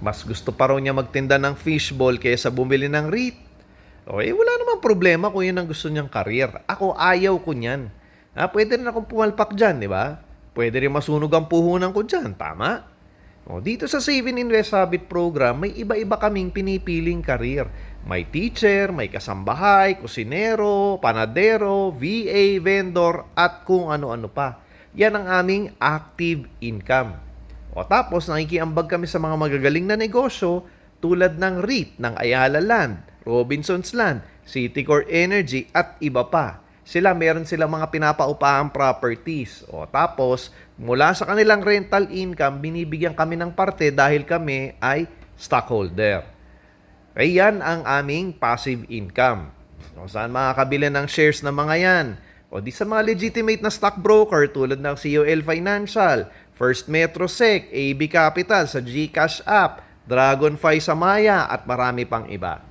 Mas gusto pa raw niya magtinda ng fishball kaysa bumili ng REIT. O wala namang problema kung yun ang gusto niyang career. Ako ayaw ko niyan. Pwede rin akong pumalpak dyan, di ba? Pwede rin masunog ang puhunan ko dyan, tama? Dito sa Save and Invest Habit Program, may iba-iba kaming pinipiling career. May teacher, may kasambahay, kusinero, panadero, VA, vendor, at kung ano-ano pa. Yan ang aming active income. Tapos nakikiambag kami sa mga magagaling na negosyo tulad ng REIT, ng Ayala Land, Robinsons Land, Citicorp Energy at iba pa. Meron silang mga pinapaupahang properties. Tapos, mula sa kanilang rental income, binibigyan kami ng parte dahil kami ay stockholder. Yan ang aming passive income. Saan makakabili ng shares ng mga yan? Di sa mga legitimate na stockbroker tulad ng COL Financial, First Metro Sec, AB Capital sa GCash app, Dragonfly sa Maya at marami pang iba.